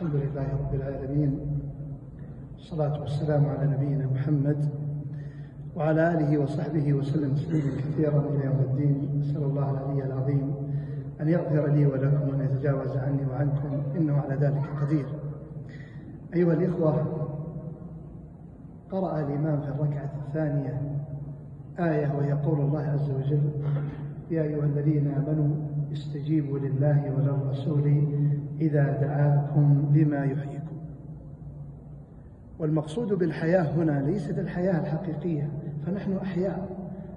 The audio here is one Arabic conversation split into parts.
الحمد لله رب العالمين، والصلاة والسلام على نبينا محمد وعلى آله وصحبه وسلم تسليما كثيرا إلى يوم الدين. أسأل الله العلي العظيم أن يغفر لي ولكم وأن يتجاوز عني وعنكم، إنه على ذلك قدير. أيها الإخوة، قرأ الإمام في الركعة الثانية آية ويقول الله عز وجل: يا أيها الذين آمنوا استجيبوا لله وللرسول إذا دعاكم لما يحييكم. والمقصود بالحياة هنا ليست الحياة الحقيقية، فنحن أحياء،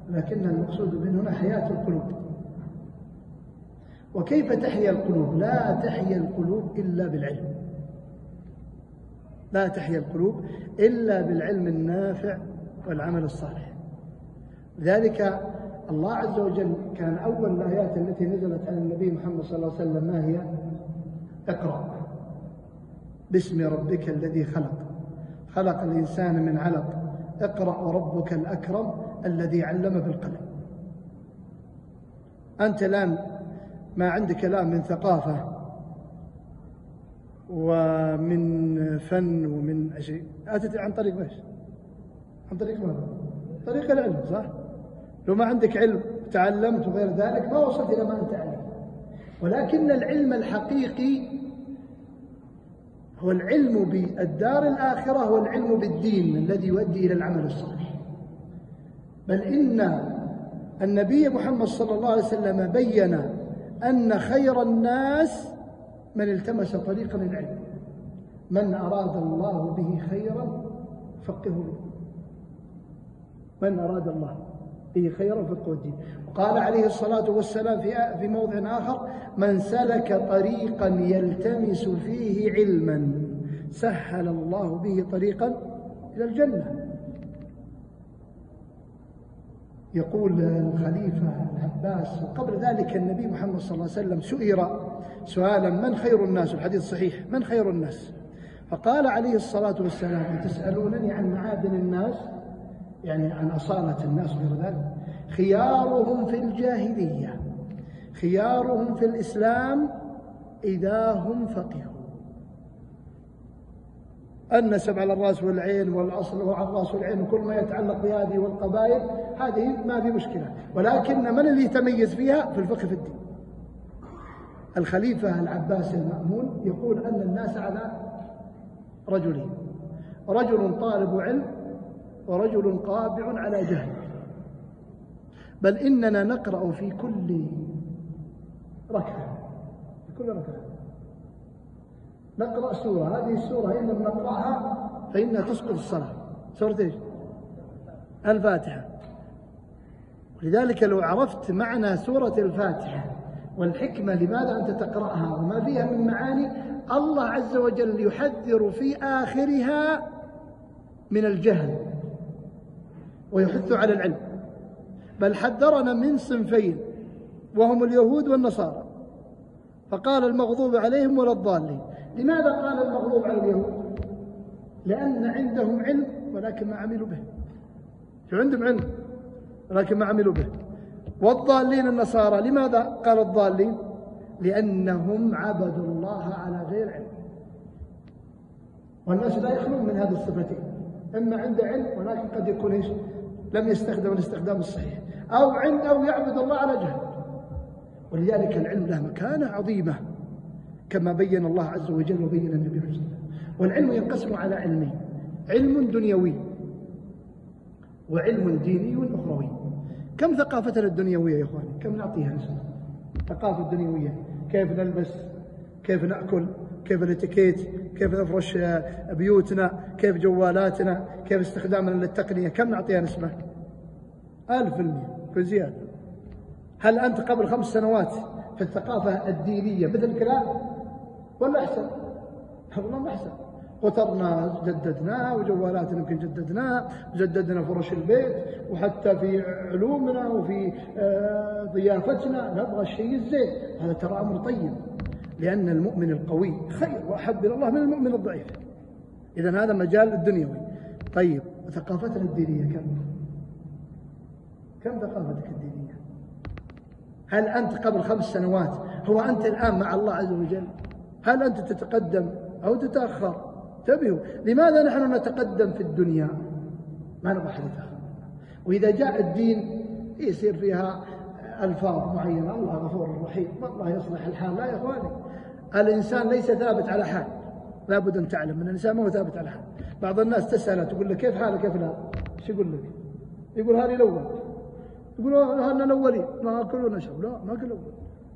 لكن المقصود من هنا حياة القلوب. وكيف تحيا القلوب؟ لا تحيا القلوب إلا بالعلم، لا تحيا القلوب إلا بالعلم النافع والعمل الصالح. لذلك الله عز وجل كان أول الآيات التي نزلت على النبي محمد صلى الله عليه وسلم ما هي؟ اقرأ باسم ربك الذي خلق، خلق الإنسان من علق، اقرأ وربك الأكرم الذي علم بالقلم. أنت الآن ما عندك الآن من ثقافة ومن فن ومن شيء أتت عن طريق ايش؟ عن طريق ماذا؟ طريق العلم، صح؟ لو ما عندك علم تعلمت وغير ذلك ما وصلت إلى ما أنت عليه. ولكن العلم الحقيقي هو العلم بالدار الآخرة، هو العلم بالدين الذي يؤدي إلى العمل الصالح. بل إن النبي محمد صلى الله عليه وسلم بين أن خير الناس من التمس طريقا للعلم، من أراد الله به خيرا فقهه، من أراد الله به خيرا فقهه الدين. وقال عليه الصلاة والسلام في موضع آخر: من سلك طريقا يلتمس فيه علما سهل الله به طريقا إلى الجنة. يقول الخليفة العباس: وقبل ذلك النبي محمد صلى الله عليه وسلم سئل سؤالا: من خير الناس؟ الحديث صحيح: من خير الناس؟ فقال عليه الصلاة والسلام: تسألونني عن معادن الناس، يعني عن أصالة الناس وغير ذلك، خيارهم في الجاهلية خيارهم في الإسلام إذا هم فقهوا. النسب على الرأس والعين والأصل على الرأس والعين وكل ما يتعلق بهذه والقبائل، هذه ما في مشكلة، ولكن من اللي يتميز فيها؟ في الفقه في الدين. الخليفة العباس المأمون يقول أن الناس على رجلين: رجل طالب علم ورجل قابع على جهل. بل إننا نقرأ في كل ركعة نقرأ سورة، هذه السورة إن لم نقرأها فإنها تسقط الصلاة. سورة إيش؟ الفاتحة. ولذلك لو عرفت معنى سورة الفاتحة والحكمة لماذا أنت تقرأها وما فيها من معاني، الله عز وجل يحذر في آخرها من الجهل ويحث على العلم. بل حذرنا من صنفين وهم اليهود والنصارى، فقال: المغضوب عليهم ولا الضالين. لماذا قال المغضوب على اليهود؟ لأن عندهم علم ولكن ما عملوا به. شو عندهم علم ولكن ما عملوا به. والضالين النصارى. لماذا قال الضالين؟ لأنهم عبدوا الله على غير علم. والناس لا يخلون من هذه الصفتين: إما عنده علم ولكن قد يكون إيش؟ لم يستخدم الاستخدام الصحيح، أو يعبد الله على جهل. ولذلك العلم له مكانة عظيمة كما بين الله عز وجل وبين النبي صلى الله عليه وسلم. والعلم ينقسم على علمين: علم دنيوي وعلم ديني أخروي. كم ثقافتنا الدنيوية يا إخواني؟ كم نعطيها نسبة؟ ثقافة الدنيوية: كيف نلبس، كيف نأكل، كيف الاتيكيت، كيف نفرش بيوتنا، كيف جوالاتنا، كيف استخدامنا للتقنية. كم نعطيها نسبة؟ 1000% بزيادة. هل أنت قبل 5 سنوات في الثقافة الدينية مثل الكلام ولا أحسن؟ والله ما أحسن. قطرنا جددناه، وجوالاتنا يمكن جددنا فرش البيت، وحتى في علومنا وفي ضيافتنا نبغى الشيء الزين. هذا ترى أمر طيب، لأن المؤمن القوي خير وأحب إلى الله من المؤمن الضعيف. إذن هذا مجال الدنيوي. طيب، ثقافتنا الدينية كم ثقافتك الدينية؟ هل أنت قبل 5 سنوات هو أنت الآن مع الله عز وجل؟ هل أنت تتقدم أو تتأخر. انتبهوا، لماذا نحن نتقدم في الدنيا؟ ما نبغى أحد يتأخر. وإذا جاء الدين يصير فيها ألفاظ معينة، الله غفور رحيم، والله يصلح الحال. لا يا إخواني، الإنسان ليس ثابت على حال، لابد أن تعلم أن الإنسان ما هو ثابت على حال. بعض الناس تسأله تقول له كيف حالك يا فلان؟ ايش يقول لك؟ يقول هذه الأول. يقول هذا الأولين ما أكل ونشرب. لا، ما أكل أول.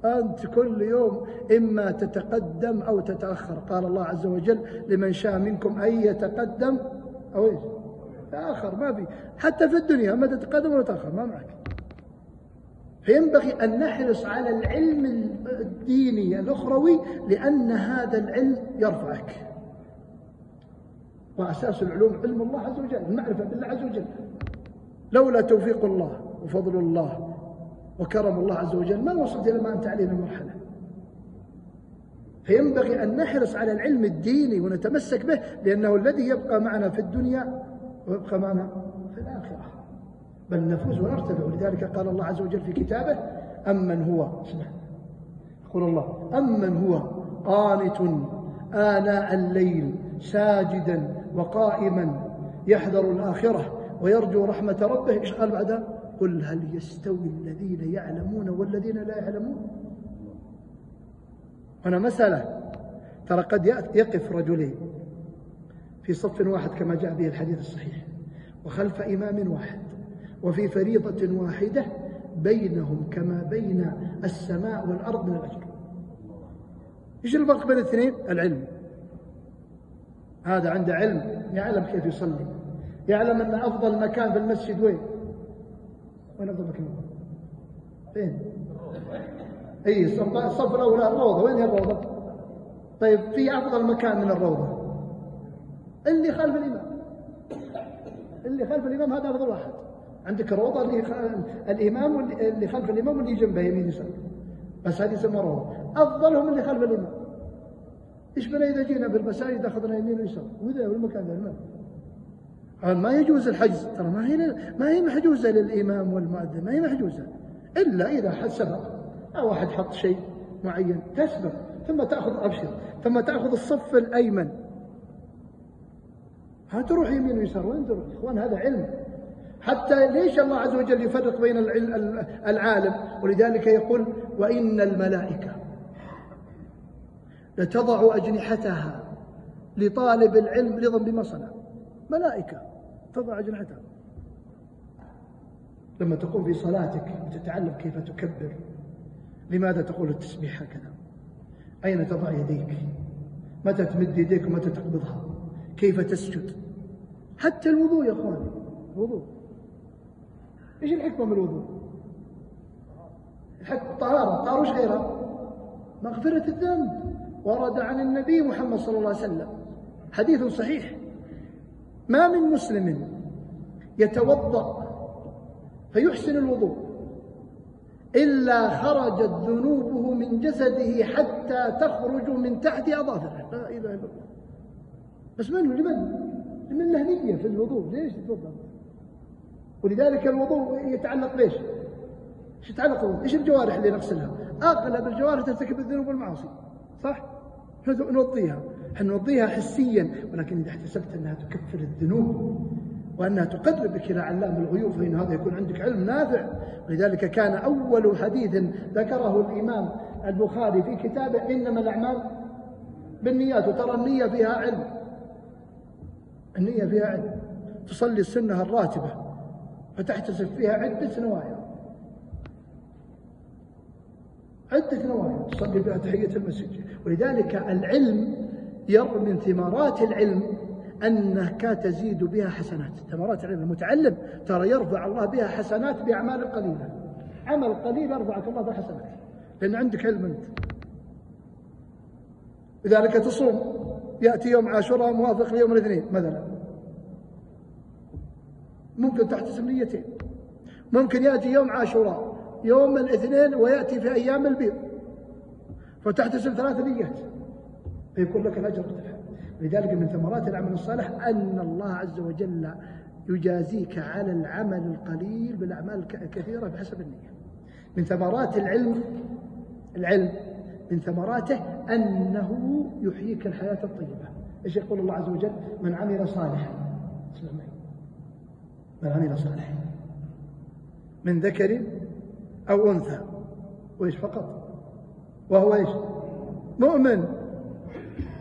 أنت كل يوم إما تتقدم أو تتأخر. قال الله عز وجل لمن شاء منكم أن يتقدم أو إيش؟ تأخر. ما في حتى في الدنيا أما تتقدم ولا تأخر ما معك. فينبغي أن نحرص على العلم الديني الأخروي، لأن هذا العلم يرفعك. وأساس العلوم علم الله عز وجل، المعرفة بالله عز وجل. لولا توفيق الله وفضل الله وكرم الله عز وجل ما وصلت إلى ما أنت عليه من مرحلة. فينبغي أن نحرص على العلم الديني ونتمسك به، لأنه الذي يبقى معنا في الدنيا ويبقى معنا في الآخرة، بل نفوز ونرتفع. ولذلك قال الله عز وجل في كتابه أمن هو، يقول الله أمن هو قانت آناء الليل ساجدا وقائما يحذر الآخرة ويرجو رحمة ربه. إيش قال بعدها؟ قل هل يستوي الذين يعلمون والذين لا يعلمون؟ هنا مسألة، ترى قد يقف رجلين في صف واحد كما جاء به الحديث الصحيح، وخلف إمام واحد، وفي فريضة واحدة بينهم كما بين السماء والأرض من الأجر. إيش الفرق بين الاثنين؟ العلم. هذا عنده علم، يعلم كيف يصلي، يعلم أن أفضل مكان في المسجد وين؟ وين أفضل مكان؟ فين؟ أي الصف الأول الروضة. وين هي الروضة؟ طيب في أفضل مكان من الروضة اللي خلف الإمام. اللي خلف الإمام هذا أفضل واحد. عندك الروضة اللي الإمام واللي خلف الإمام واللي جنبه يمين يسار، بس هذه يسمى روضة. أفضلهم اللي خلف الإمام. إيش بنا إذا جينا في المساجد أخذنا يمين ويسار وذا والمكان ذا المال؟ ما يجوز الحجز، ترى ما هي محجوزة للإمام والمؤذن، ما هي محجوزة إلا إذا سبق أو واحد حط شيء معين تسبق، ثم تأخذ أبشر، ثم تأخذ الصف الأيمن. تروح يمين ويسار، وين تروح؟ إخوان هذا علم. حتى ليش الله عز وجل يفرق بين العالم؟ ولذلك يقول وإن الملائكة لتضع أجنحتها لطالب العلم رضا بما صنع. ملائكة تضع أجنحتها. لما تقوم في صلاتك وتتعلم كيف تكبر، لماذا تقول التسبيح هكذا؟ أين تضع يديك؟ متى تمد يديك ومتى تقبضها؟ كيف تسجد؟ حتى الوضوء يا أخواني، الوضوء إيش الحكمة من الوضوء؟ الحكمة الطهارة وش غيرها؟ مغفرة الذنب. ورد عن النبي محمد صلى الله عليه وسلم حديث صحيح: ما من مسلم يتوضأ فيحسن الوضوء إلا خرجت ذنوبه من جسده حتى تخرج من تحت أظافره. لا إله إلا الله. بس منه لمن له نية في الوضوء؟ ليش تتوضأ؟ ولذلك الوضوء يتعلق بإيش؟ ايش يتعلق بالوضوء؟ ايش الجوارح اللي نغسلها؟ أغلب الجوارح ترتكب الذنوب والمعاصي، صح؟ نوضيها حسيا، ولكن إذا احتسبت أنها تكفر الذنوب وأنها تقربك إلى علام الغيوب فإن هذا يكون عندك علم نافع. ولذلك كان أول حديث ذكره الإمام البخاري في كتابه إنما الأعمال بالنيات. وترى النية فيها علم، النية فيها علم. تصلي السنة الراتبة فتحتسب فيها عدة نوايا، تصلي بها تحية المسجد. ولذلك العلم من ثمرات العلم أنك تزيد بها حسنات. ثمرات العلم المتعلم ترى يرفع الله بها حسنات بأعمال قليلة. عمل قليل يرفعك الله بها حسنات لأن عندك علم أنت. لذلك تصوم، يأتي يوم عاشوراء موافق ليوم الاثنين مثلا، ممكن تحتسب نيتين. ممكن يأتي يوم عاشوراء يوم الاثنين ويأتي في أيام البيض فتحتسب 3 نيات فيكون لك الأجر. لذلك من ثمرات العمل الصالح أن الله عز وجل يجازيك على العمل القليل بالأعمال الكثيرة بحسب النية. من ثمرات العلم من ثمراته أنه يحييك الحياة الطيبة. إيش يقول الله عز وجل؟ من عمل صالحا، اسمع معي، من عمل صالحا من ذكر أو أنثى، وإيش فقط، وهو إيش؟ مؤمن،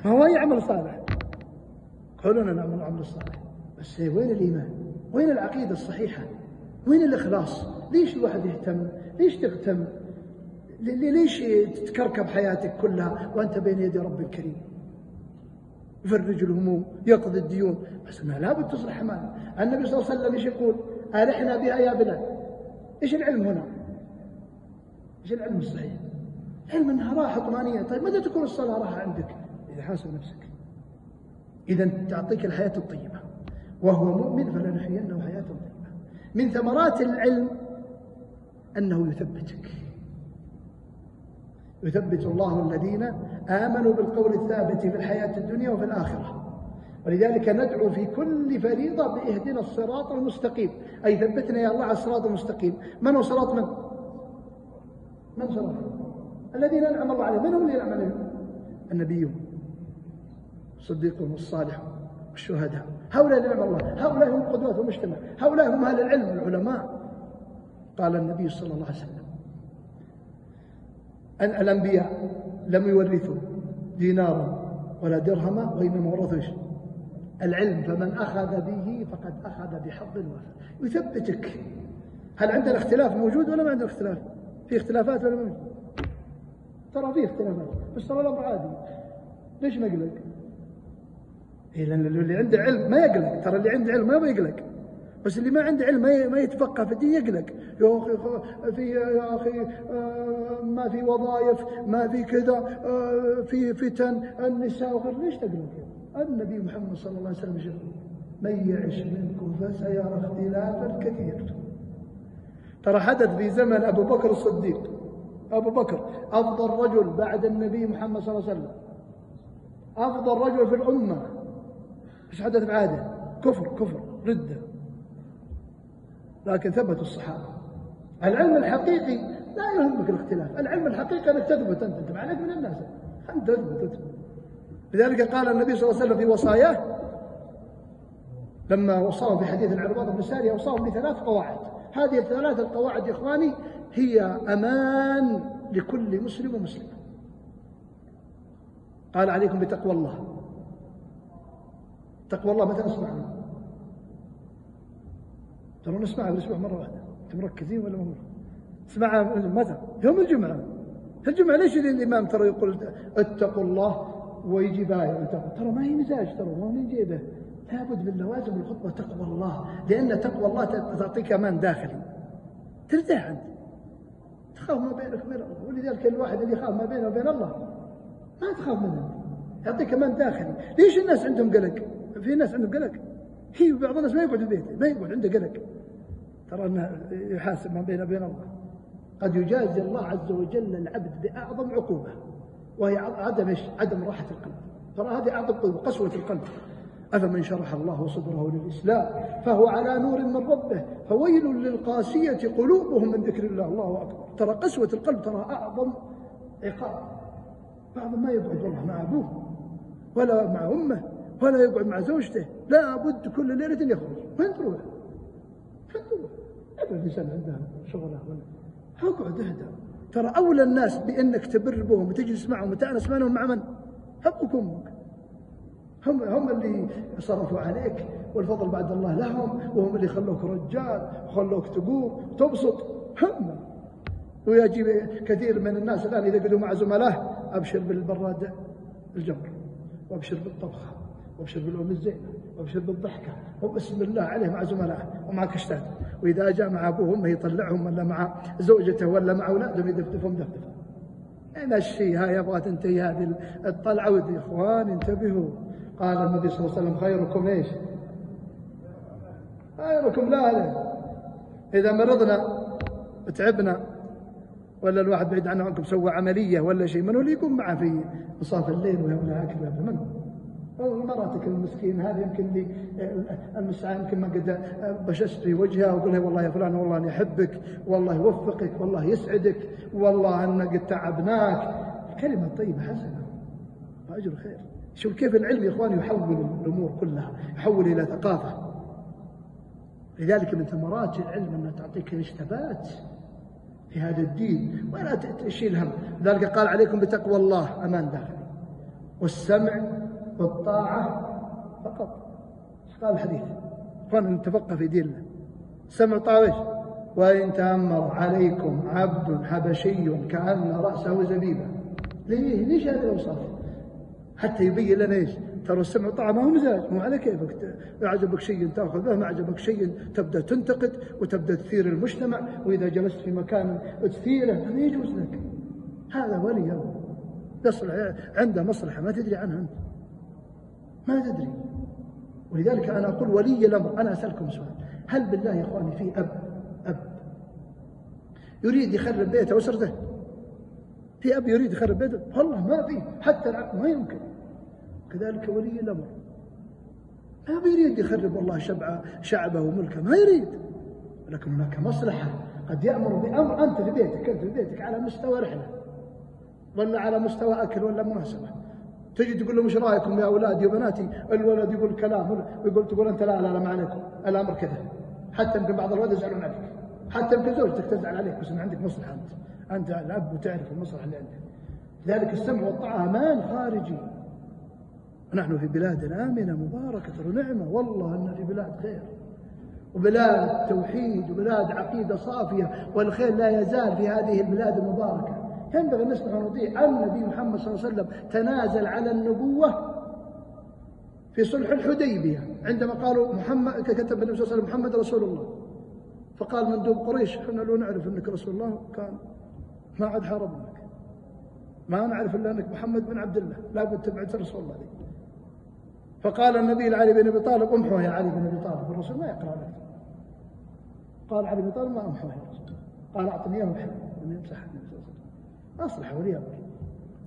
فهو يعمل صالح. كلنا نعمل عمل الصالح، بس وين الإيمان؟ وين العقيدة الصحيحة؟ وين الإخلاص؟ ليش الواحد يهتم؟ ليش تهتم؟ ليش تكركب حياتك كلها وأنت بين يدي رب الكريم؟ يفرج الهموم، يقضي الديون، بس أنها لابد تصلح حمانا. النبي صلى الله عليه وسلم ايش يقول؟ أرحنا بها يا بلال. ايش العلم هنا؟ ايش العلم الصحيح؟ علم أنها راحة طمأنينة. طيب متى تكون الصلاة راحة عندك؟ إذا حاسب نفسك، إذا تعطيك الحياة الطيبة، وهو مؤمن فلنحيينه حياة طيبة. من ثمرات العلم أنه يثبتك، يثبت الله الذين آمنوا بالقول الثابت في الحياة الدنيا وفي الآخرة. ولذلك ندعو في كل فريضة بإهدنا الصراط المستقيم، أي ثبتنا يا الله على الصراط المستقيم. من هو صراط من؟ من صراط؟ الذين أنعم الله عليهم. من هم اللي أنعم عليهم؟ النبيون، الصديقون والصالحون والشهداء، هؤلاء اللي أنعم الله، هؤلاء هم قدوات المجتمع، هؤلاء هم أهل العلم العلماء. قال النبي صلى الله عليه وسلم أن الأنبياء لم يورثوا دينارا ولا درهما، وإنما ورثوا العلم، فمن أخذ به فقد أخذ بحظ وافر. يثبتك. هل عندنا اختلاف موجود ولا ما عندنا اختلاف؟ في اختلافات ولا ما موجود؟ ترى في اختلافات، بس ترى الأمر عادي. ليش نقلق؟ لأن اللي عنده علم ما يقلق. ترى اللي عنده علم ما يقلق، بس اللي ما عنده علم ما يتفقه في الدين يقلق. يا أخي ما في وظائف، ما في كذا، في فتن النساء وغير. ليش تقلق؟ النبي محمد صلى الله عليه وسلم يقول من يعش منكم فسيرى اختلافا كثيرا. ترى حدث في زمن أبو بكر الصديق. أبو بكر أفضل رجل بعد النبي محمد صلى الله عليه وسلم، أفضل رجل في الأمة. إيش حدث بعاده؟ كفر ردة، لكن ثبت الصحابة. العلم الحقيقي لا يهمك الاختلاف. العلم الحقيقي أنك تثبت. أنت معك من الناس، أنت تثبت. لذلك قال النبي صلى الله عليه وسلم في وصاياه لما وصاهم في حديث العرباض بن سارية، وصاهم بثلاث قواعد. هذه الثلاث القواعد يا إخواني هي أمان لكل مسلم ومسلمة. قال عليكم بتقوى الله. تقوى الله متى نسمعها؟ ترى نسمعها بالأسبوع مرة واحدة. أنتم مركزين ولا مرة؟ تسمعها متى؟ يوم الجمعة. في الجمعة ليش الإمام ترى يقول اتقوا الله ويجي باية؟ ترى ما هي مزاج، ترى ما من جيبه. لابد من لوازم الخطبة تقوى الله، لأن تقوى الله تعطيك أمان داخلي، ترتاح أنت، تخاف ما بينك وبين الله. ولذلك الواحد اللي يخاف ما بينه وبين الله ما تخاف منه، يعطيك أمان داخلي. ليش الناس عندهم قلق؟ في ناس عندهم قلق، هي بعض الناس ما يقعد في بيته، ما يقعد عنده قلق. ترى أنه يحاسب ما بينه وبين الله. قد يجازي الله عز وجل العبد بأعظم عقوبة، وهي عدم راحة القلب. ترى هذه أعظم قسوة القلب. أفمن شرح الله صدره للإسلام فهو على نور من ربه فويل للقاسية قلوبهم من ذكر الله. الله أكبر. ترى قسوة القلب ترى أعظم عقاب. بعض ما يقعد والله مع أبوه ولا مع أمه ولا يقعد مع زوجته، لا بد كل ليلة يخرج. وين تروح؟ هذا الإنسان عنده شغله ولا اقعد اهدى. ترى أولى الناس بأنك تبر بهم وتجلس معهم وتأنس معهم مع من؟ أبوك وأمك. هم اللي صرفوا عليك، والفضل بعد الله لهم، وهم اللي خلوك رجال وخلوك تقوم وتبسط. هم ويجي كثير من الناس الآن إذا قعدوا مع زملائه أبشر بالبراد الجمر، وأبشر بالطبخة، وأبشر بالأم الزينة، وأبشر بالضحكة، وبسم الله عليه مع زملائه ومع كشتات. وإذا جاء مع أبوه وأمه يطلعهم، ولا مع زوجته ولا مع أولادهم يدفدفهم دفدفة. أنا الشيء هاي يبغى تنتهي هذه الطلعة. ودي إخوان انتبهوا. قال النبي صلى الله عليه وسلم خيركم إيش؟ خيركم لأهله. إذا مرضنا تعبنا ولا الواحد بعيد عنكم سوى عملية ولا شيء، من هو اللي يقوم معه في نصاف الليل ويمنع أكل؟ من هو؟ مراتك المسكين هذه يمكن لي المسعى يمكن ما قد بششت في وجهها وقل لها والله يا فلان والله أنا أحبك، والله يوفقك، والله يسعدك، والله أن قد تعبناك. الكلمة الطيبة حسنة، أجر خير. شوف كيف العلم يا إخواني يحول الأمور كلها، يحول إلى ثقافة. لذلك من ثمرات العلم أنه تعطيك ثبات في هذا الدين ولا تشيل هم. لذلك قال عليكم بتقوى الله أمان داخلي والسمع والطاعة فقط. قال الحديث إخواننا نتفقه في ديننا. سمع طاوع وإن تأمر عليكم عبد حبشي كأن رأسه زبيبة. ليش هذه الأوصاف؟ حتى يبين لنا إيش؟ ترى السمع والطاعة ما هو مزاج، مو على كيفك. أعجبك شيء تأخذ به، ما أعجبك شيء تبدأ تنتقد وتبدأ تثير المجتمع، وإذا جلست في مكان تثيره ما يجوز لك. هذا ولي أمر عنده مصلحة ما تدري عنها أنت، ما تدري. ولذلك أنا أقول ولي الأمر. أنا أسألكم سؤال، هل بالله يا إخواني في أب يريد يخرب بيته وأسرته؟ في أب يريد يخرب بيته؟ والله ما في، حتى العقل ما يمكن. كذلك ولي الأمر ما بيريد يخرب والله شعبه وملكه، ما يريد. ولكن هناك مصلحة، قد يأمر بأمر أنت في بيتك على مستوى رحلة ولا على مستوى أكل ولا مناسبة، تجي تقول له مش رأيكم يا أولادي وبناتي؟ الولد يقول كلام تقول أنت لا ما عليكم، الأمر كذا. حتى يمكن بعض الولد يزعلون عليك، حتى يمكن زوجتك تزعل عليك، بس إن عندك مصلحة أنت الأب وتعرف المصلحة اللي عندك. لذلك السمع والطاعة أمان خارجي. ونحن في بلاد آمنة مباركة ونعمة، والله أن في بلاد خير وبلاد توحيد وبلاد عقيدة صافية، والخير لا يزال في هذه البلاد المباركة. ينبغي أن نسمع ونطيع. النبي محمد صلى الله عليه وسلم تنازل على النبوة في صلح الحديبية عندما قالوا محمد، كتب النبي صلى الله عليه وسلم محمد رسول الله، فقال مندوب قريش احنا لو نعرف أنك رسول الله كان ما عاد حاربناك، ما نعرف إلا أنك محمد بن عبد الله، لابد تبعث رسول الله دي. فقال النبي لعلي بن أبي طالب امحوه يا علي بن أبي طالب، الرسول ما يقرأ لك. قال علي بن أبي طالب ما امحوه يا رسول، قال أعطني إياه محمد من يمسح النبي صلى الله عليه وسلم. أصلح ولي أمر.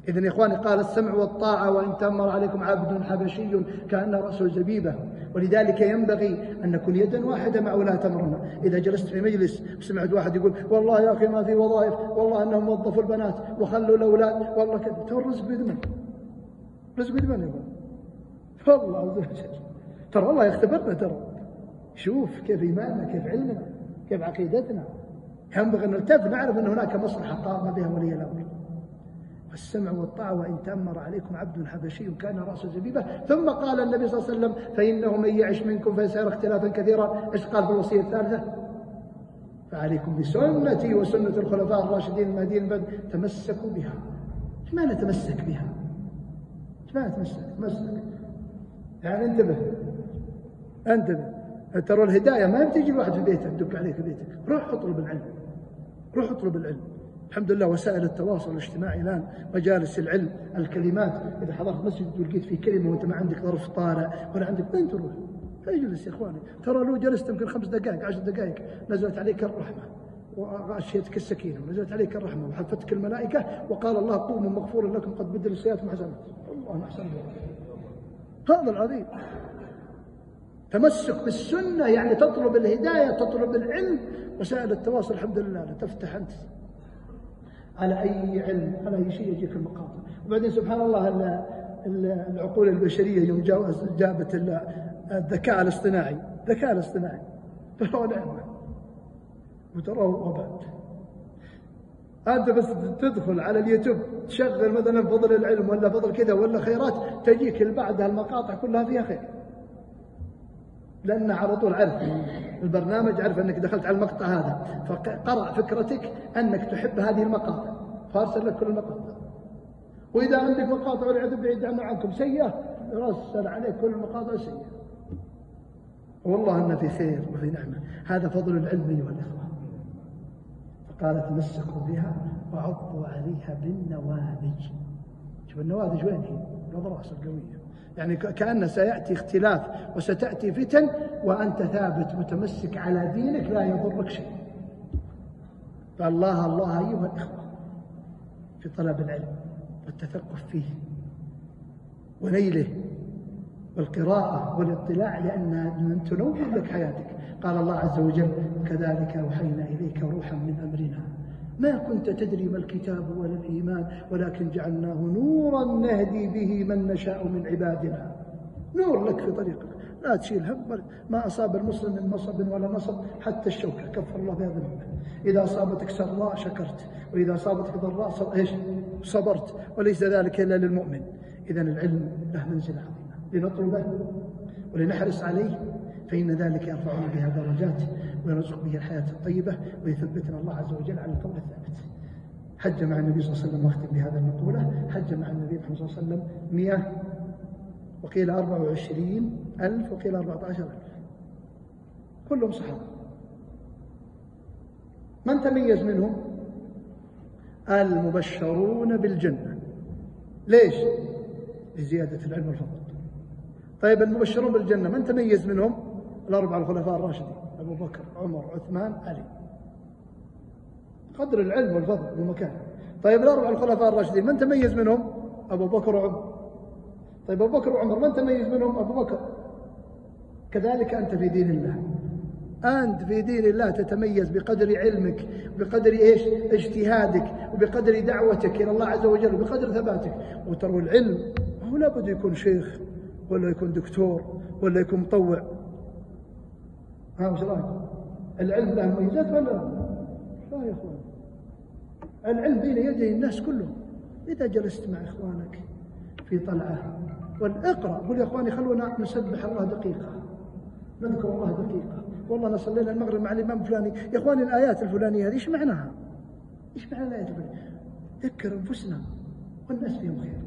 إذن يا إخواني قال السمع والطاعة وإن تأمر عليكم عبد حبشي كأن رأسه زبيبة. ولذلك ينبغي أن نكون يدا واحدة مع ولاة أمرنا. إذا جلست في مجلس وسمعت واحد يقول والله يا أخي ما في وظائف، والله أنهم وظفوا البنات وخلوا الأولاد، والله كذا، ترى الرزق بيد من؟ رزق بيد من يا ابن؟ والله عز وجل. ترى الله يختبرنا. ترى شوف كيف إيماننا، كيف علمنا، كيف عقيدتنا. ينبغي أن نلتف نعرف أن هناك مصلحة قام بها ولي الأمر. السمع والطاعة وإن تأمر عليكم عبد حبشي كان رأسه زبيبة. ثم قال النبي صلى الله عليه وسلم فإنه من يعش منكم فسيرى اختلافا كثيرا. إيش قال في الوصية الثالثة؟ فعليكم بسنتي وسنة الخلفاء الراشدين المهديين من بعد، تمسكوا بها. ما نتمسك بها؟ ما نتمسك يعني انتبه. ترى الهداية ما بتجي الواحد في بيته تدق عليك في بيتك. روح اطلب العلم. الحمد لله وسائل التواصل الاجتماعي الآن، مجالس العلم، الكلمات. إذا حضرت مسجد ولقيت فيه كلمة وأنت ما عندك ظرف طارئ ولا عندك وين تروح؟ اجلس يا إخواني. ترى لو جلست يمكن 5 دقائق 10 دقائق نزلت عليك الرحمة وغشيتك السكينة ونزلت عليك الرحمة وحفتك الملائكة، وقال الله قوموا مغفورا لكم قد بدل السيئات حسنات. الله أحسن هذا العظيم. تمسك بالسنة يعني تطلب الهداية، تطلب العلم. وسائل التواصل الحمد لله تفتح أنت على أي علم، على أي شيء يجيك المقاطع. وبعدين سبحان الله العقول البشرية يوم جابت الذكاء الاصطناعي ترى نعمة وتراه وبعد. أنت بس تدخل على اليوتيوب تشغل مثلا فضل العلم ولا فضل كذا ولا خيرات، تجيك بعدها المقاطع كلها فيها خير، لأن على طول عرف البرنامج، عرف أنك دخلت على المقطع هذا، فقرأ فكرتك أنك تحب هذه المقاطع فأرسل لك كل المقاطع. وإذا عندك مقاطع والعياذ بعيد عنكم سيئة، يرسل عليك كل المقاطع سيئة. والله أن في خير وفي نعمة. هذا فضل العلم أيها الإخوة. فقال تمسكوا بها وعضوا عليها بالنوابج. شوف النوابج وين هي؟ الأضراس القوية. يعني كأن سيأتي اختلاف وستأتي فتن وأنت ثابت متمسك على دينك لا يضرك شيء. فالله أيها الإخوة في طلب العلم والتثقف فيه ونيله والقراءة والاطلاع، لأن تنور لك حياتك. قال الله عز وجل كذلك أوحينا إليك روحا من أمرنا ما كنت تدري ما الكتاب ولا الإيمان ولكن جعلناه نورا نهدي به من نشاء من عبادنا. نور لك في طريقك، لا تشيل هم. ما أصاب المسلم من مصب ولا نصب حتى الشوكة كفر الله بها ذنوبه. إذا أصابتك سراء شكرت، وإذا أصابتك ضراء صبرت، وليس ذلك إلا للمؤمن. إذن العلم له منزلة عظيمة لنطلبه ولنحرص عليه، فإن ذلك يرفعنا بها درجات ويرزق به الحياة الطيبة ويثبتنا الله عز وجل على القول الثابت. حج مع النبي صلى الله عليه وسلم، واختم بهذا المقولة، حج مع النبي محمد صلى الله عليه وسلم 100 وقيل 24,000 وقيل 14,000، كلهم صحابة. من تميز منهم؟ المبشرون بالجنة. ليش؟ لزيادة العلم والفضل. طيب المبشرون بالجنة من تميز منهم؟ الأربعة الخلفاء الراشدين، أبو بكر عمر عثمان علي، قدر العلم والفضل والمكان. طيب الأربعة الخلفاء الراشدين من تميز منهم؟ أبو بكر وعمر. طيب أبو بكر وعمر من تميز منهم؟ أبو بكر. كذلك أنت في دين الله، أنت في دين الله تتميز بقدر علمك، بقدر اجتهادك، وبقدر دعوتك إلى الله عز وجل، وبقدر ثباتك. وترى العلم هو لابد يكون شيخ ولا يكون دكتور ولا يكون مطوع. وش رأيكم؟ العلم له مميزات ولا لا يا إخوان؟ العلم بين يدي الناس كلهم. إذا جلست مع إخوانك في طلعة والإقرأ، قل يا إخواني خلونا نسبح الله دقيقة، نذكر الله دقيقة، والله نصلينا المغرب مع الإمام الفلاني. يا إخواني الآيات الفلانية هذه إيش معناها؟ إيش معنى الآيات الفلانية؟ ذكر أنفسنا والناس فيهم خير.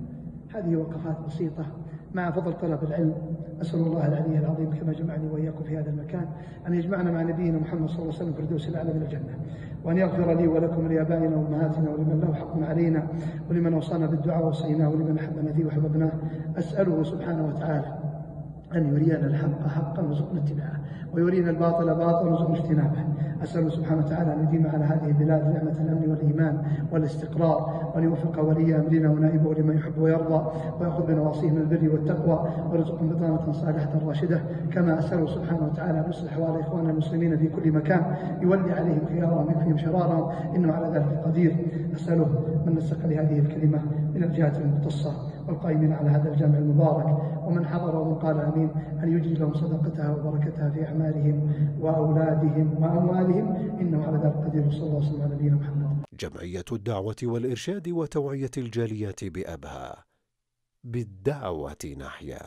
هذه وقفات بسيطة مع فضل طلب العلم. أسأل الله العلي العظيم كما جمعني وإياكم في هذا المكان أن يجمعنا مع نبينا محمد صلى الله عليه وسلم في الفردوس الأعلى من الجنة، وأن يغفر لي ولكم ولآبائنا وأمهاتنا ولمن له حق علينا ولمن أوصانا بالدعاء وصيناه ولمن أحبنا فيه وحببناه. أسأله سبحانه وتعالى أن يرينا الحق حقا وارزقنا اتباعه، ويرينا الباطل باطلا وارزقنا اجتنابه. أسأله سبحانه وتعالى أن يديم على هذه البلاد نعمة الأمن والإيمان والاستقرار، وأن يوفق ولي أمرنا ونائبه لما يحب ويرضى، ويأخذ بنواصيه من البر والتقوى، ويرزقهم بطانة صالحة راشدة. كما أسأله سبحانه وتعالى أن يصلح أحوال إخواننا المسلمين في كل مكان، يولي عليهم خيارهم ويكفيهم شرارهم، إنه على ذلك قدير. أسأله من نسق لهذه الكلمة من الجهات المختصة والقائمين على هذا الجامع المبارك ومن حضر ومن قال آمين أن يجزي لهم صدقتها وبركتها في أعمالهم وأولادهم وأموالهم، إنه على ذلك قدير. صلى الله وسلم على نبينا محمد. جمعية الدعوة والإرشاد وتوعية الجاليات بأبها، بالدعوة نحيا.